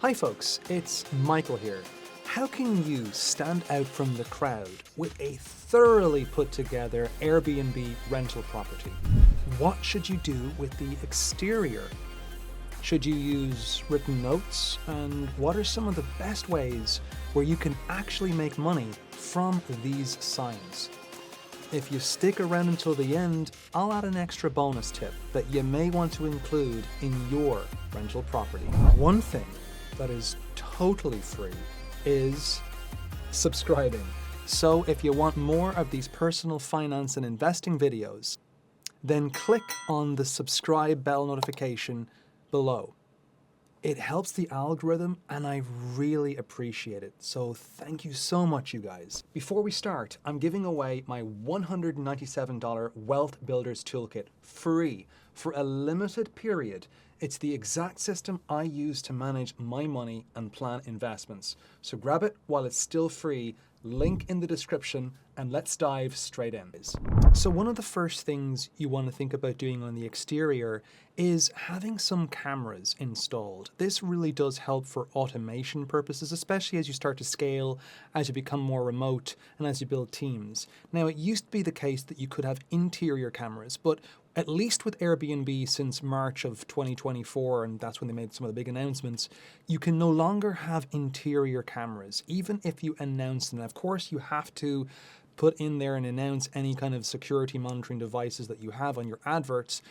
Hi folks, it's Michael here. How can you stand out from the crowd with a thoroughly put together Airbnb rental property? What should you do with the exterior? Should you use written notes? And what are some of the best ways where you can actually make money from these signs? If you stick around until the end, I'll add an extra bonus tip that you may want to include in your rental property. One thing that is totally free is subscribing. So if you want more of these personal finance and investing videos, then click on the subscribe bell notification below. It helps the algorithm and I really appreciate it. So thank you so much, you guys. Before we start, I'm giving away my $197 Wealth Builders Toolkit free for a limited period. It's the exact system I use to manage my money and plan investments. So grab it while it's still free, link in the description, and let's dive straight in. So one of the first things you want to think about doing on the exterior is having some cameras installed. This really does help for automation purposes, especially as you start to scale, as you become more remote, and as you build teams. Now, it used to be the case that you could have interior cameras, but at least with Airbnb since March of 2024, and that's when they made some of the big announcements, you can no longer have interior cameras, even if you announce them. Of course, you have to put in there and announce any kind of security monitoring devices that you have on your adverts,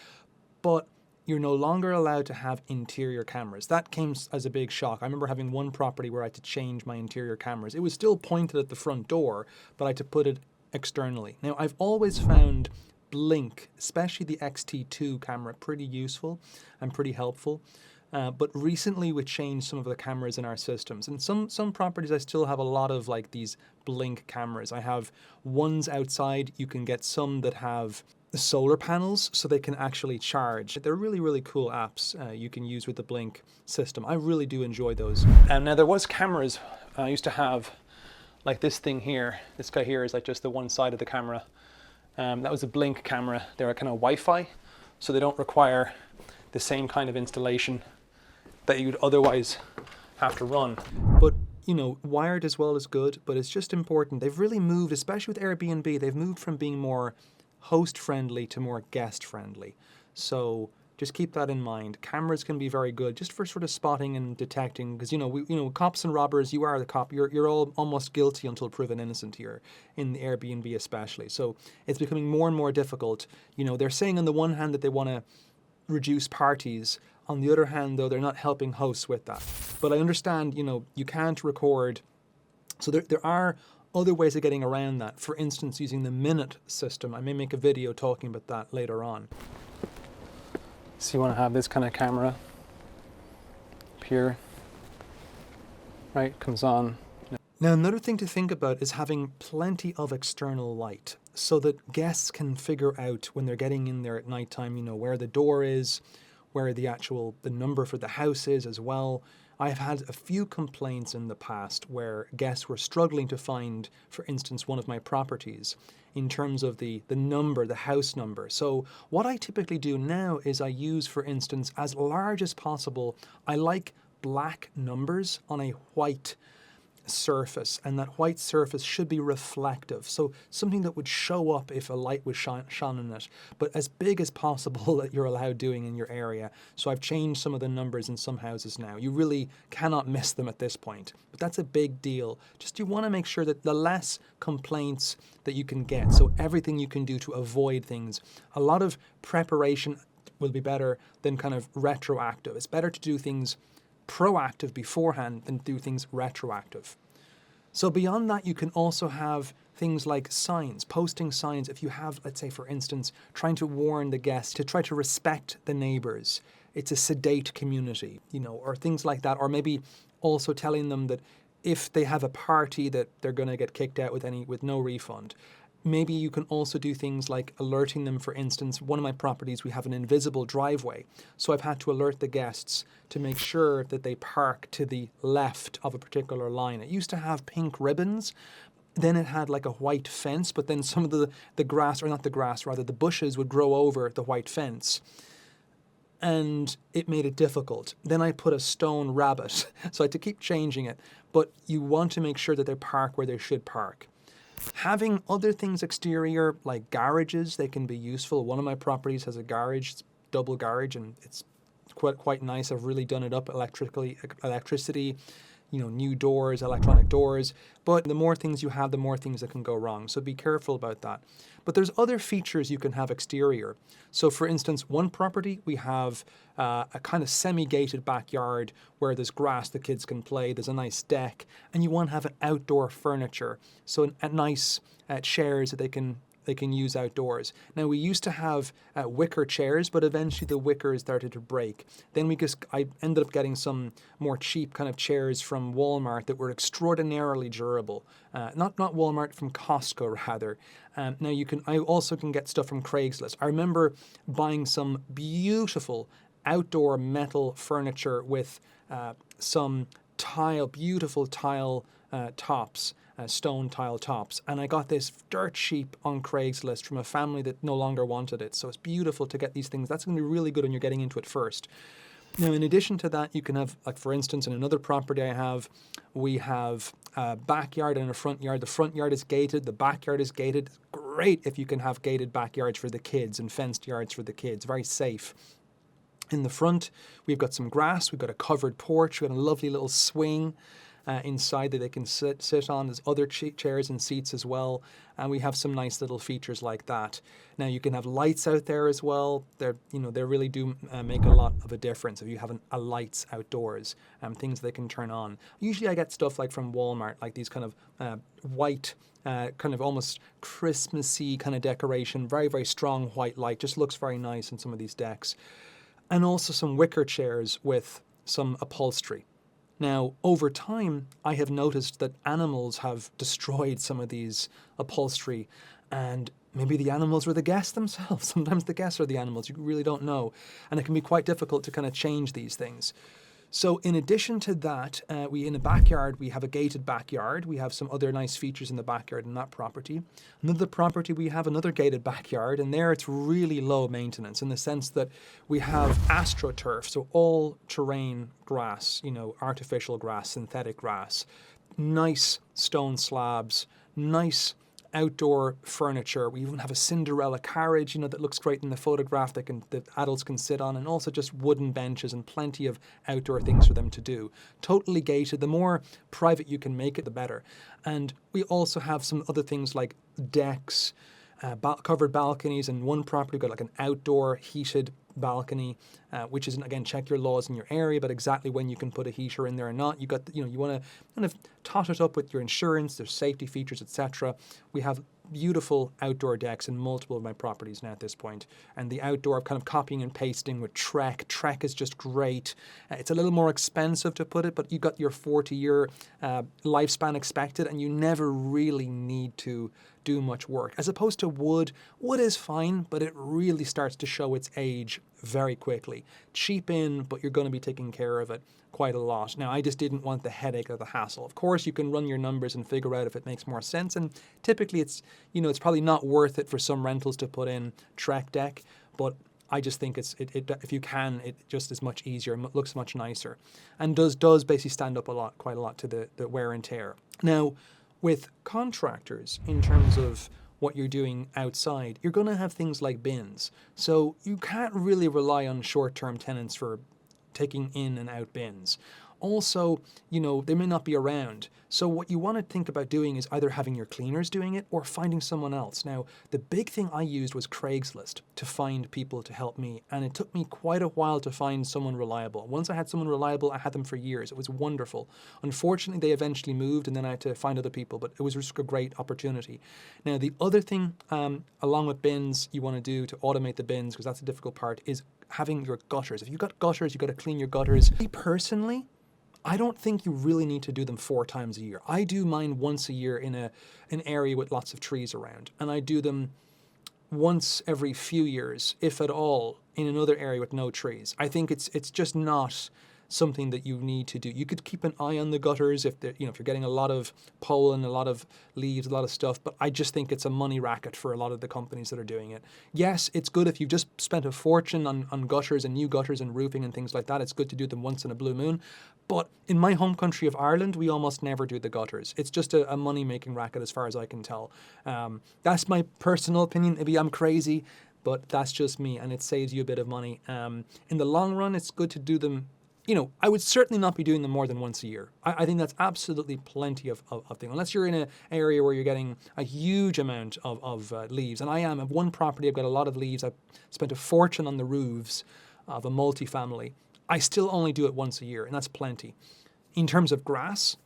but you're no longer allowed to have interior cameras. That came as a big shock. I remember having one property where I had to change my interior cameras. It was still pointed at the front door, but I had to put it externally. Now, I've always found Blink, especially the XT2 camera, pretty useful and pretty helpful. But recently we changed some of the cameras in our systems. And some properties I still have a lot of like these Blink cameras. I have ones outside. You can get some that have solar panels so they can actually charge. They're really, really cool apps you can use with the Blink system. I really do enjoy those. Now there was cameras I used to have like this thing here. This guy here is like just the one side of the camera. That was a Blink camera. They're kind of Wi-Fi, so they don't require the same kind of installation that you'd otherwise have to run. But, you know, wired as well is good, but it's just important. They've really moved, especially with Airbnb, they've moved from being more host-friendly to more guest-friendly. So just keep that in mind. Cameras can be very good just for sort of spotting and detecting, because, you know, cops and robbers, you are the cop. You're all almost guilty until proven innocent here, in the Airbnb especially. So it's becoming more and more difficult. You know, they're saying on the one hand that they want to reduce parties. On the other hand, though, they're not helping hosts with that. But I understand, you know, you can't record. So there are other ways of getting around that. For instance, using the minute system. I may make a video talking about that later on. So you want to have this kind of camera up here, right? Comes on. Now, another thing to think about is having plenty of external light so that guests can figure out when they're getting in there at nighttime, you know, where the door is, where the number for the house is as well. I've had a few complaints in the past where guests were struggling to find, for instance, one of my properties in terms of the number, the house number. So what I typically do now is I use, for instance, as large as possible, I like black numbers on a white surface, and that white surface should be reflective, so something that would show up if a light was shone on it, but as big as possible that you're allowed doing in your area. So I've changed some of the numbers in some houses now. You really cannot miss them at this point, but that's a big deal. Just you want to make sure that the less complaints that you can get, so everything you can do to avoid things. A lot of preparation will be better than kind of retroactive. It's better to do things proactive beforehand than do things retroactive. So beyond that, you can also have things like signs, posting signs. If you have, let's say, for instance, trying to warn the guests to try to respect the neighbors. It's a sedate community, you know, or things like that. Or maybe also telling them that if they have a party that they're going to get kicked out with no refund. Maybe you can also do things like alerting them. For instance, one of my properties, we have an invisible driveway. So I've had to alert the guests to make sure that they park to the left of a particular line. It used to have pink ribbons. Then it had like a white fence, but then some of the grass, or not the grass, rather the bushes would grow over the white fence. and it made it difficult. Then I put a stone rabbit, so I had to keep changing it. But you want to make sure that they park where they should park. Having other things exterior, like garages, they can be useful. One of my properties has a garage, it's double garage, and it's quite nice. I've really done it up electricity, new doors, electronic doors. But the more things you have, the more things that can go wrong. So be careful about that. But there's other features you can have exterior. So for instance, one property, we have a kind of semi-gated backyard where there's grass the kids can play, there's a nice deck, and you want to have an outdoor furniture. So a nice chairs that they can use outdoors. Now, we used to have wicker chairs, but eventually the wicker started to break. Then I ended up getting some more cheap kind of chairs from Walmart that were extraordinarily durable. Not Walmart, from Costco rather. Now I also can get stuff from Craigslist. I remember buying some beautiful outdoor metal furniture with some beautiful tile tops. Stone tile tops, and I got this dirt cheap on Craigslist from a family that no longer wanted it. So it's beautiful to get these things. That's going to be really good when you're getting into it first. Now, in addition to that, you can have, like for instance, in another property we have a backyard and a front yard. The front yard is gated, the backyard is gated. Great if you can have gated backyards for the kids and fenced yards for the kids. Very safe. In the front, we've got some grass, we've got a covered porch, we've got a lovely little swing inside that they can sit on. There's other chairs and seats as well, and we have some nice little features like that. Now you can have lights out there as well. They really do make a lot of a difference if you have a lights outdoors, things they can turn on. Usually I get stuff like from Walmart, like these kind of white, kind of almost Christmassy kind of decoration, very, very strong white light, just looks very nice in some of these decks. And also some wicker chairs with some upholstery. Now, over time, I have noticed that animals have destroyed some of these upholstery, and maybe the animals were the guests themselves. Sometimes the guests are the animals. You really don't know. And it can be quite difficult to kind of change these things. So in addition to that, in the backyard, we have a gated backyard. We have some other nice features in the backyard in that property. Another property, we have another gated backyard, and there it's really low maintenance in the sense that we have AstroTurf, so all-terrain grass, artificial grass, synthetic grass, nice stone slabs, nice outdoor furniture. We even have a Cinderella carriage, that looks great in the photograph that adults can sit on, and also just wooden benches and plenty of outdoor things for them to do. Totally gated. The more private you can make it, the better. And we also have some other things like decks, covered balconies. And one property got like an outdoor heated balcony, which isn't, again, check your laws in your area, but exactly when you can put a heater in there or not. You want to kind of tot it up with your insurance, there's safety features, etc. We have beautiful outdoor decks in multiple of my properties now at this point. And the outdoor, kind of copying and pasting with Trek. Trek is just great. It's a little more expensive to put it, but you got your 40-year lifespan expected, and you never really need to do much work. As opposed to wood. Wood is fine, but it really starts to show its age very quickly. Cheap in, but you're going to be taking care of it quite a lot. Now, I just didn't want the headache or the hassle. Of course, you can run your numbers and figure out if it makes more sense, and typically it's probably not worth it for some rentals to put in Trek deck, but I just think if you can, it just is much easier, looks much nicer, and does basically stand up quite a lot to the wear and tear. Now, with contractors, in terms of what you're doing outside, you're going to have things like bins. So you can't really rely on short-term tenants for taking in and out bins. Also, they may not be around. So what you want to think about doing is either having your cleaners doing it or finding someone else. Now, the big thing I used was Craigslist to find people to help me, and it took me quite a while to find someone reliable. Once I had someone reliable, I had them for years. It was wonderful. Unfortunately, they eventually moved, and then I had to find other people, but it was just a great opportunity. Now, the other thing, along with bins, you want to do to automate the bins, because that's the difficult part, is having your gutters. If you've got gutters, you've got to clean your gutters. Me personally, I don't think you really need to do them 4 times a year. I do mine once a year in an area with lots of trees around, and I do them once every few years, if at all, in another area with no trees. I think it's just not something that you need to do. You could keep an eye on the gutters if they're, if you're getting a lot of pollen, a lot of leaves, a lot of stuff, but I just think it's a money racket for a lot of the companies that are doing it. Yes, it's good if you've just spent a fortune on gutters and new gutters and roofing and things like that. It's good to do them once in a blue moon. But in my home country of Ireland, we almost never do the gutters. It's just a money-making racket as far as I can tell. That's my personal opinion. Maybe I'm crazy, but that's just me, and it saves you a bit of money. In the long run, it's good to do them. I would certainly not be doing them more than once a year. I think that's absolutely plenty of things. Unless you're in an area where you're getting a huge amount of leaves. And I am. At one property, I've got a lot of leaves. I've spent a fortune on the roofs of a multifamily. I still only do it once a year, and that's plenty. In terms of grass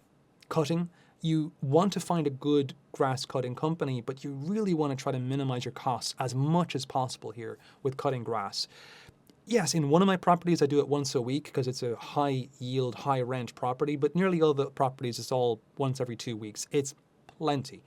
cutting, you want to find a good grass cutting company, but you really want to try to minimize your costs as much as possible here with cutting grass. Yes, in one of my properties, I do it once a week because it's a high yield, high rent property, but nearly all the properties, it's all once every 2 weeks. It's plenty,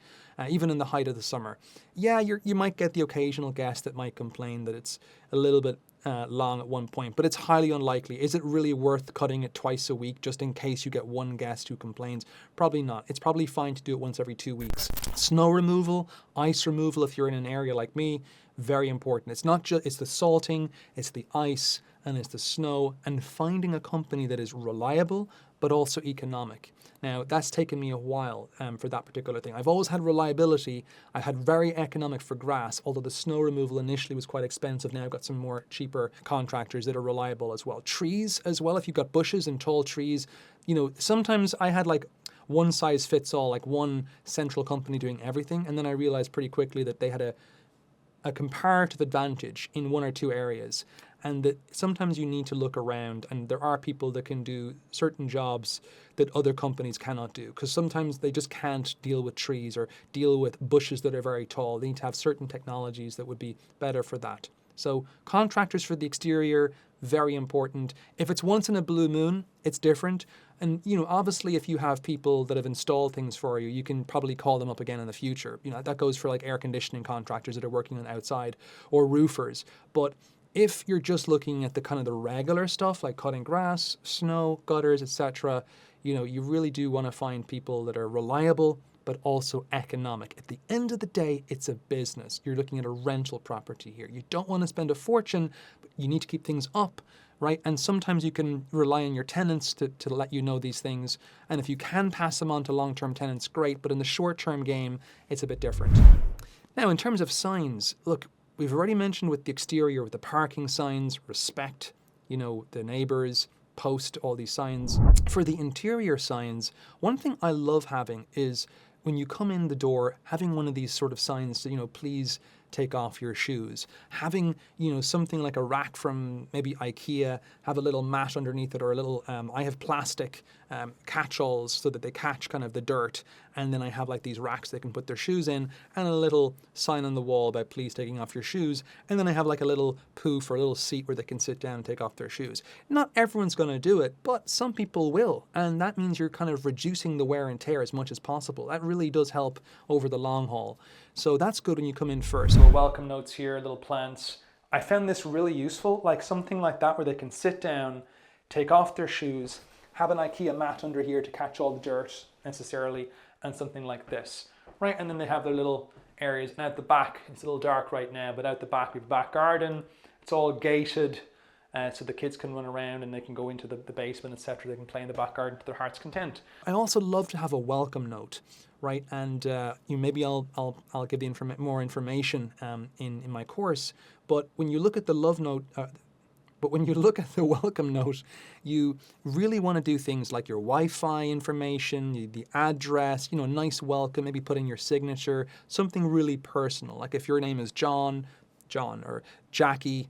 even in the height of the summer. Yeah, you might get the occasional guest that might complain that it's a little bit long at one point, but it's highly unlikely. Is it really worth cutting it twice a week just in case you get one guest who complains? Probably not. It's probably fine to do it once every 2 weeks. Snow removal, ice removal, if you're in an area like me, very important. It's not just, it's the salting, it's the ice, and it's the snow, and finding a company that is reliable but also economic. Now, that's taken me a while for that particular thing. I've always had reliability. I had very economic for grass, although the snow removal initially was quite expensive. Now I've got some more cheaper contractors that are reliable as well. Trees as well, if you've got bushes and tall trees, sometimes I had like one size fits all, like one central company doing everything, and then I realized pretty quickly that they had a comparative advantage in one or two areas, and that sometimes you need to look around, and there are people that can do certain jobs that other companies cannot do, because sometimes they just can't deal with trees or deal with bushes that are very tall. They need to have certain technologies that would be better for that. So contractors for the exterior, very important. If it's once in a blue moon, it's different. And, obviously if you have people that have installed things for you, you can probably call them up again in the future. That goes for like air conditioning contractors that are working on outside, or roofers. But if you're just looking at the kind of the regular stuff like cutting grass, snow, gutters, etc., you really do want to find people that are reliable but also economic. At the end of the day, it's a business. You're looking at a rental property here. You don't want to spend a fortune, but you need to keep things up, right? And sometimes you can rely on your tenants to let you know these things. And if you can pass them on to long-term tenants, great. But in the short-term game, it's a bit different. Now, in terms of signs, look, we've already mentioned with the exterior, with the parking signs, respect, the neighbors, post all these signs. For the interior signs, one thing I love having is when you come in the door, having one of these sort of signs to, please take off your shoes. Having, something like a rack from maybe IKEA, have a little mat underneath it, or a little, I have plastic catch-alls so that they catch kind of the dirt. And then I have like these racks they can put their shoes in, and a little sign on the wall about please taking off your shoes. And then I have like a little poof or a little seat where they can sit down and take off their shoes. Not everyone's going to do it, but some people will. And that means you're kind of reducing the wear and tear as much as possible. That really does help over the long haul. So that's good when you come in first. So welcome notes here, little plants. I found this really useful, like something like that where they can sit down, take off their shoes, have an IKEA mat under here to catch all the dirt necessarily, and something like this, right? And then they have their little areas. And out the back, it's a little dark right now, but out the back, we have a back garden. It's all gated, so the kids can run around and they can go into the basement, etc. They can play in the back garden to their heart's content. I also love to have a welcome note, right? And maybe I'll give you more information in my course. But when you look at the love note, when you look at the welcome note, you really want to do things like your Wi-Fi information, the address, a nice welcome, maybe put in your signature, something really personal. Like if your name is John, or Jackie,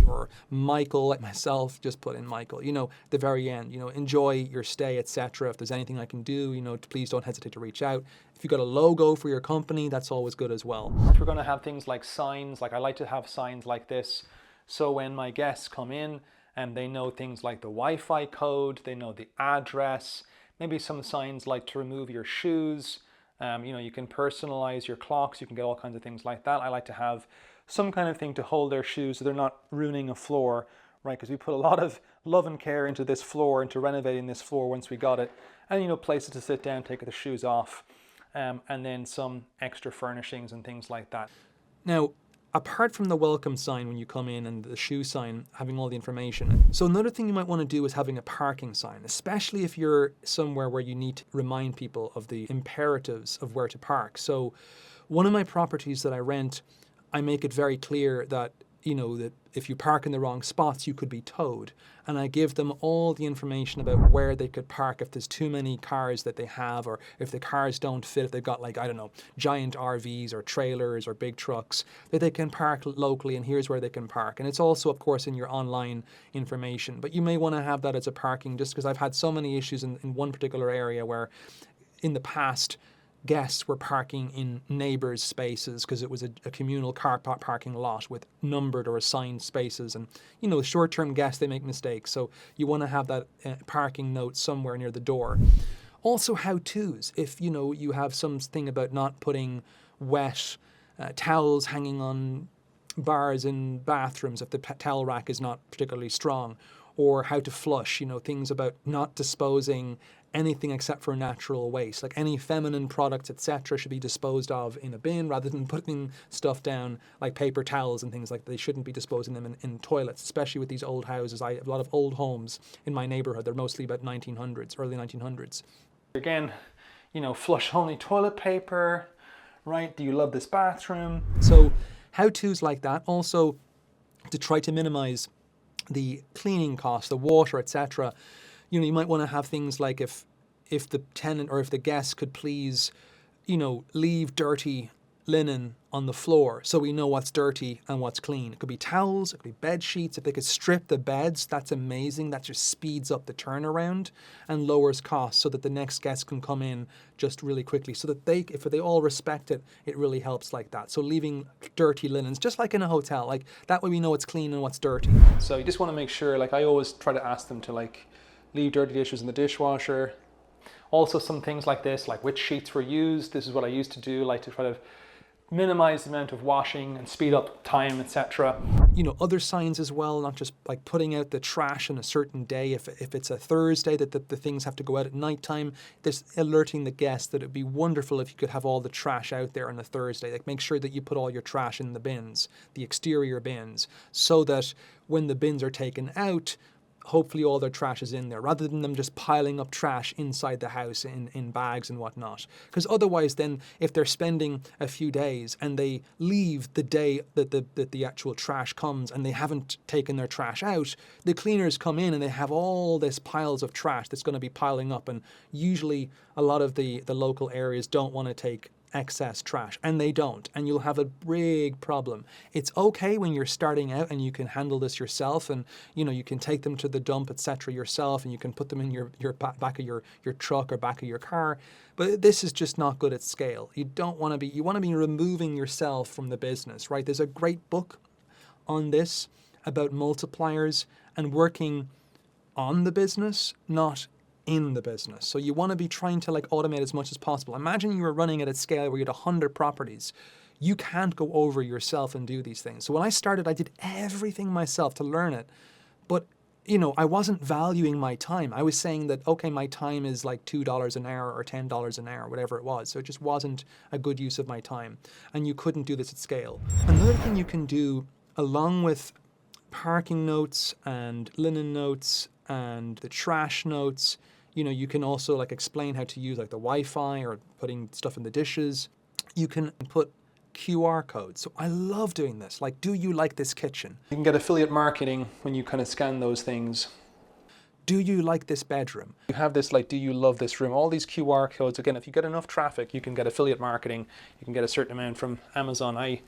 or Michael, like myself, just put in Michael, the very end, enjoy your stay, etc. If there's anything I can do, please don't hesitate to reach out. If you've got a logo for your company, that's always good as well. If we're going to have things like signs, like I like to have signs like this, so when my guests come in and they know things like the Wi-Fi code, they know the address, maybe some signs like to remove your shoes, you can personalize your clocks, you can get all kinds of things like that. I like to have some kind of thing to hold their shoes so they're not ruining a floor, right? Because we put a lot of love and care into this floor, into renovating this floor once we got it. And, you know, places to sit down, take the shoes off, and then some extra furnishings and things like that. Now, apart from the welcome sign when you come in and the shoe sign having all the information, so another thing you might want to do is having a parking sign, especially if you're somewhere where you need to remind people of the imperatives of where to park. So one of my properties that I rent, I make it very clear that, you know, that if you park in the wrong spots, you could be towed. And I give them all the information about where they could park if there's too many cars that they have, or if the cars don't fit, if they've got, like, I don't know, giant RVs or trailers or big trucks, that they can park locally, and here's where they can park. And it's also, of course, in your online information. But you may want to have that as a parking, just because I've had so many issues in one particular area where in the past, guests were parking in neighbors' spaces because it was a communal car parking lot with numbered or assigned spaces. And, you know, short-term guests, they make mistakes. So you want to have that parking note somewhere near the door. Also, how-tos. If, you know, you have something about not putting wet towels hanging on bars in bathrooms if the towel rack is not particularly strong, or how to flush, you know, things about not disposing anything except for natural waste, like any feminine products, etc., should be disposed of in a bin rather than putting stuff down like paper towels and things like that. They shouldn't be disposing them in toilets, especially with these old houses. I have a lot of old homes in my neighborhood. They're mostly about 1900s, early 1900s. Again, you know, flush only toilet paper, right? Do you love this bathroom? So how-tos like that. Also, to try to minimize the cleaning costs, the water, etc. You know, you might want to have things like if the tenant or if the guest could please, you know, leave dirty linen on the floor so we know what's dirty and what's clean. It could be towels, it could be bed sheets. If they could strip the beds, that's amazing. That just speeds up the turnaround and lowers costs so that the next guest can come in just really quickly. So that if they all respect it, it really helps like that. So leaving dirty linens, just like in a hotel, like that way we know what's clean and what's dirty. So you just want to make sure, like I always try to ask them to like leave dirty dishes in the dishwasher. Also some things like this, like which sheets were used. This is what I used to do, like to try to minimize the amount of washing and speed up time, etc. You know, other signs as well, not just like putting out the trash on a certain day. If it's a Thursday that the things have to go out at nighttime, there's alerting the guests that it'd be wonderful if you could have all the trash out there on a Thursday. Like make sure that you put all your trash in the bins, the exterior bins, so that when the bins are taken out, hopefully all their trash is in there, rather than them just piling up trash inside the house in bags and whatnot. Because otherwise then, if they're spending a few days and they leave the day that the actual trash comes and they haven't taken their trash out, the cleaners come in and they have all this piles of trash that's going to be piling up. And usually a lot of the local areas don't want to take excess trash, and they don't, and you'll have a big problem. It's okay when you're starting out and you can handle this yourself, and you know you can take them to the dump, etc. yourself, and you can put them in your back of your truck or back of your car. But this is just not good at scale. You want to be removing yourself from the business, right? There's a great book on this about multipliers and working on the business, not in the business. So you want to be trying to like automate as much as possible. Imagine you were running at a scale where you had 100 properties. You can't go over yourself and do these things. So when I started, I did everything myself to learn it. But, you know, I wasn't valuing my time. I was saying that, okay, my time is like $2 an hour or $10 an hour, whatever it was. So it just wasn't a good use of my time. And you couldn't do this at scale. Another thing you can do, along with parking notes and linen notes and the trash notes, you know, you can also like explain how to use like the Wi-Fi or putting stuff in the dishes. You can put QR codes. So I love doing this. Like, do you like this kitchen? You can get affiliate marketing when you kind of scan those things. Do you like this bedroom? You have this like, do you love this room? All these QR codes. Again, if you get enough traffic, you can get affiliate marketing. You can get a certain amount from Amazon. I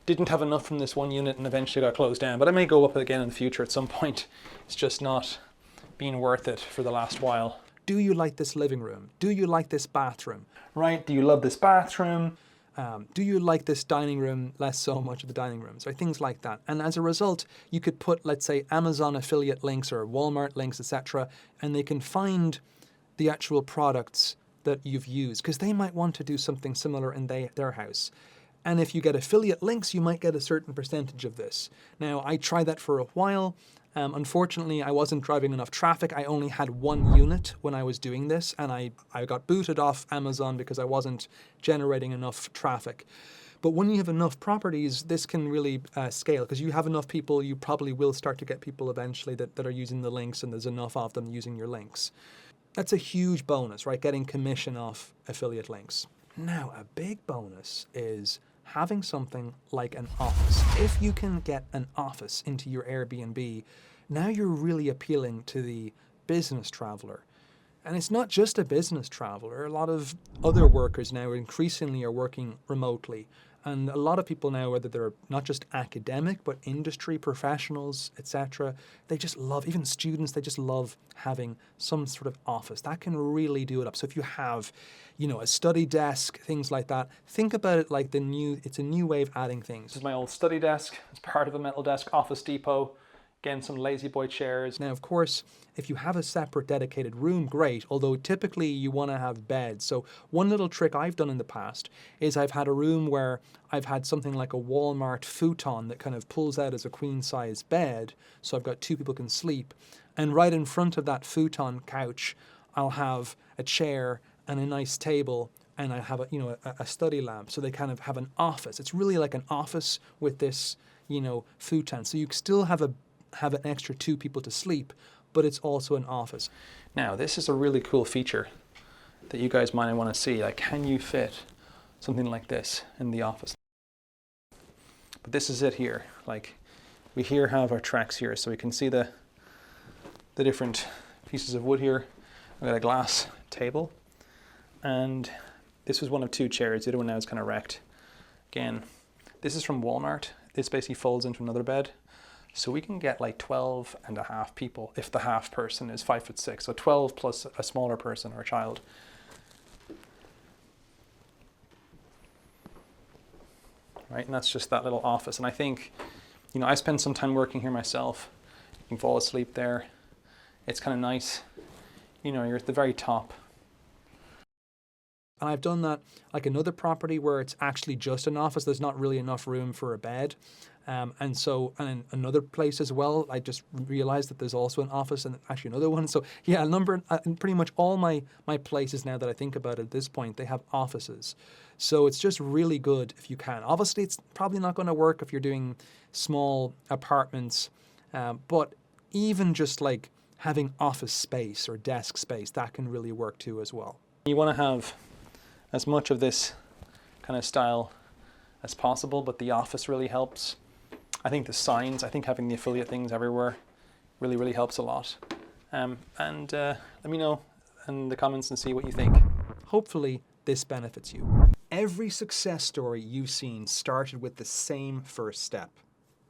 didn't have enough from this one unit and eventually got closed down, but I may go up again in the future at some point. It's just not been worth it for the last while. Do you like this living room? Do you like this bathroom? Right? Do you love this bathroom? Do you like this dining room? Less so much of the dining rooms, or things like that. And as a result, you could put, let's say, Amazon affiliate links or Walmart links, etc., and they can find the actual products that you've used, because they might want to do something similar in their house. And if you get affiliate links, you might get a certain percentage of this. Now, I tried that for a while, Unfortunately, I wasn't driving enough traffic. I only had one unit when I was doing this, and I got booted off Amazon because I wasn't generating enough traffic. But when you have enough properties, this can really scale, because you have enough people, you probably will start to get people eventually that are using the links, and there's enough of them using your links. That's a huge bonus, right? Getting commission off affiliate links. Now, a big bonus is having something like an office. If you can get an office into your Airbnb, now you're really appealing to the business traveler. And it's not just a business traveler. A lot of other workers now increasingly are working remotely. And a lot of people now, whether they're not just academic, but industry professionals, etc., they just love, even students, they just love having some sort of office. That can really do it up. So if you have, a study desk, things like that, think about it like it's a new way of adding things. This is my old study desk. It's part of a metal desk, Office Depot. Again, some lazy boy chairs. Now, of course, if you have a separate dedicated room, great, although typically you want to have beds. So one little trick I've done in the past is I've had a room where I've had something like a Walmart futon that kind of pulls out as a queen size bed. So I've got two people can sleep. And right in front of that futon couch, I'll have a chair and a nice table, and I have a study lamp. So they kind of have an office. It's really like an office with this, futon. So you still have an extra two people to sleep, but it's also an office. Now, this is a really cool feature that you guys might want to see. Like, can you fit something like this in the office? But this is it here. Like, we here have our tracks here, so we can see the different pieces of wood here. I've got a glass table, and this was one of two chairs. The other one now is kind of wrecked. Again, this is from Walmart. This basically folds into another bed. So we can get like 12 and a half people if the half person is 5'6". So 12 plus a smaller person or a child. Right, and that's just that little office. And I think, I spend some time working here myself. You can fall asleep there. It's kind of nice. You're at the very top. And I've done that like another property where it's actually just an office. There's not really enough room for a bed. And in another place as well, I just realized that there's also an office and actually another one. So yeah, pretty much all my places now that I think about it at this point, they have offices. So it's just really good if you can. Obviously, it's probably not going to work if you're doing small apartments, but even just like having office space or desk space, that can really work too as well. You want to have as much of this kind of style as possible, but the office really helps. I think the signs, having the affiliate things everywhere really, really helps a lot. Let me know in the comments and see what you think. Hopefully this benefits you. Every success story you've seen started with the same first step: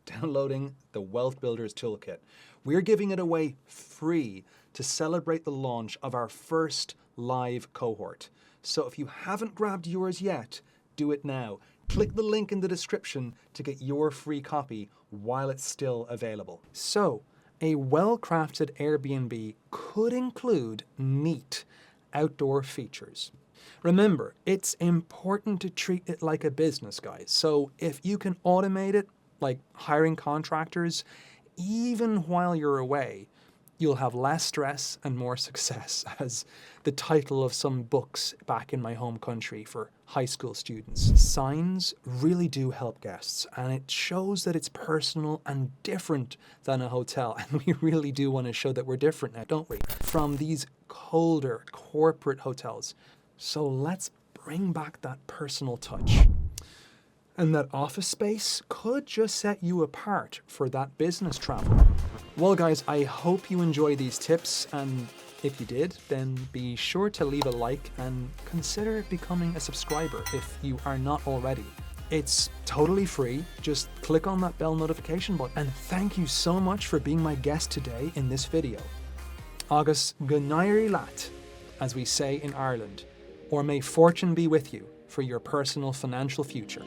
downloading the Wealth Builders Toolkit. We're giving it away free to celebrate the launch of our first live cohort. So if you haven't grabbed yours yet, do it now. Click the link in the description to get your free copy while it's still available. So, a well-crafted Airbnb could include neat outdoor features. Remember, it's important to treat it like a business, guys. So if you can automate it, like hiring contractors, even while you're away, you'll have less stress and more success, as the title of some books back in my home country for high school students. Signs really do help guests, and it shows that it's personal and different than a hotel. And we really do want to show that we're different now, don't we? From these colder corporate hotels. So let's bring back that personal touch. And that office space could just set you apart for that business travel. Well guys, I hope you enjoy these tips, and if you did, then be sure to leave a like and consider becoming a subscriber if you are not already. It's totally free, just click on that bell notification button. And thank you so much for being my guest today in this video. Agus Gunairi Lat, as we say in Ireland, or may fortune be with you for your personal financial future.